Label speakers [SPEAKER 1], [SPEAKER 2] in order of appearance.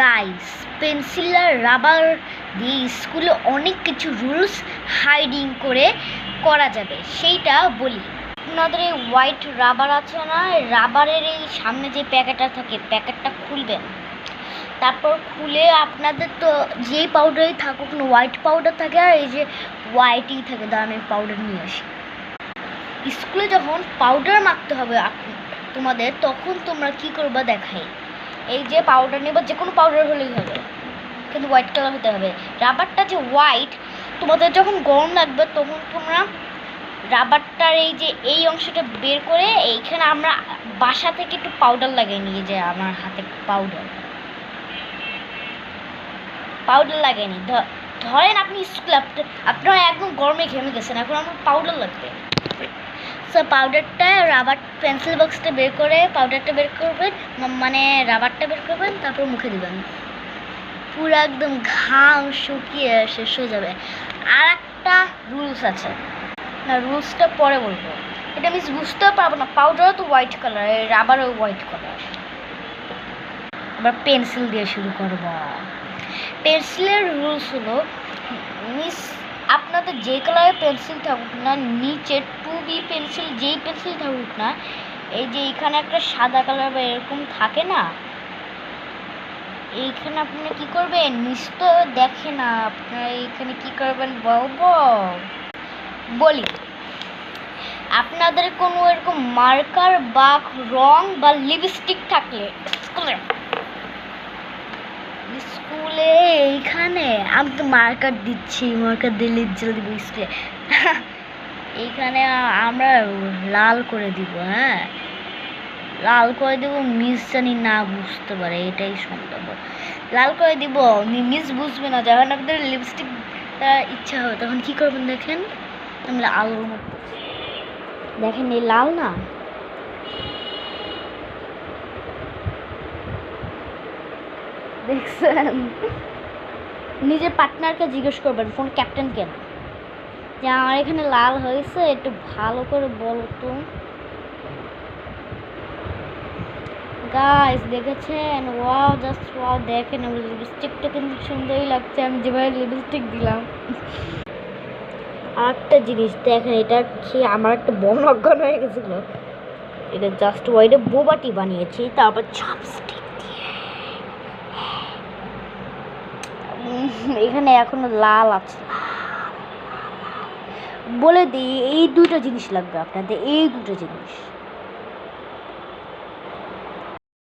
[SPEAKER 1] Guys, pencil আর rubber দিয়ে স্কুলে অনেক কিছু রুলস হাইডিং করে করা যাবে, সেইটা বলি। আপনাদের এই হোয়াইট রাবার আছে না, রাবারের এই সামনে যে প্যাকেটটা থাকে, প্যাকেটটা খুলবেন। তারপর খুলে আপনাদের তো যেই পাউডারই থাকুক না, হোয়াইট পাউডার থাকে আর এই যে হোয়াইটই থাকে, দাঁড়ান আমি পাউডার নিয়ে আসি। স্কুলে যখন পাউডার মাখতে হবে তোমাদের, তখন তোমরা কি করবা দেখাই। এই যে পাউডার নেবা, যে কোনো পাউডার হলেই হবে, কিন্তু হোয়াইট কালার হতে হবে। রাবারটা যে হোয়াইট, তোমাদের যখন গরম লাগবে তখন তোমরা রাবারটার এই যে এই অংশটা বের করে এইখানে আমরা বাসা থেকে একটু পাউডার লাগিয়ে নিয়ে যাই। আমার হাতে পাউডার লাগিয়ে নিই। ধরেন আপনি স্কুলে আপনারা একদম গরমে ঘেমে গেছেন, এখন আমার পাউডার লাগবে। সো পাউডারটা রাবার পেন্সিল বক্সটা বের করে পাউডারটা বের করবেন, মানে রাবারটা বের করবেন, তারপর মুখে দিবেন। পুরো একদম ঘাম শুকিয়ে শেষ হয়ে যাবে। আর একটা রুলস আছে, না রুলসটা পরে বলবো, এটা আমি বুঝতেও পারবো না। পাউডারও তো হোয়াইট কালার, রাবারও হোয়াইট কালার। এবার পেন্সিল দিয়ে শুরু করব। পেন্সিলের রুলস হলো, আপনাদের যে কালারের পেন্সিল থাকুক না, নিচে 2B পেন্সিল যেই পেন্সিল থাকুক না, এই যে এইখানে একটা সাদা কালার বা এরকম থাকে না, এইখানে আপনি কি করবেন, নিচ তো দেখে না, আপনারা এইখানে কি করবেন বলি। আপনাদের কোনো এরকম মার্কার বা রং বা লিপস্টিক থাকলে স্কুলে এইখানে আমি তো মার্কার দিচ্ছি, মার্কার দিলে জলদি দিব স্কুলে। এইখানে আমরা লাল করে দিব। হ্যাঁ, লাল করে দিব, মিস জানি না বুঝতে পারে, এটাই সম্ভব। লাল করে দিব, মিস বুঝবে না। যখন আপনাদের লিপস্টিক ইচ্ছা হবে তখন কি করবেন দেখেন, আমরা আলোর মতো দেখেন, এই লাল না, দেখছেন? নিজের পার্টনারকে জিজ্ঞেস করবেন, ফোন ক্যাপ্টেনকে না, যে আমার এখানে লাল হয়েছে, একটু ভালো করে বলো তো। গাইস দেখেছেন? ওয়াও, জাস্ট ওয়াও, দেখেন আমার লিপস্টিকটা কিন্তু সুন্দরই লাগছে, আমি যেভাবে লিপস্টিক দিলাম। আর একটা জিনিস দেখেন, এটা খেয়ে আমার একটা বন অজ্ঞান হয়ে গেছিল। এটা জাস্ট ওয়াইডে বোবাটি বানিয়েছি, তারপর চাপস্টিক দিয়ে। এখানে এখনো লাল আছে। বলে দিই, এই দুটো জিনিস লাগবে আপনাদের, এই দুটো জিনিস।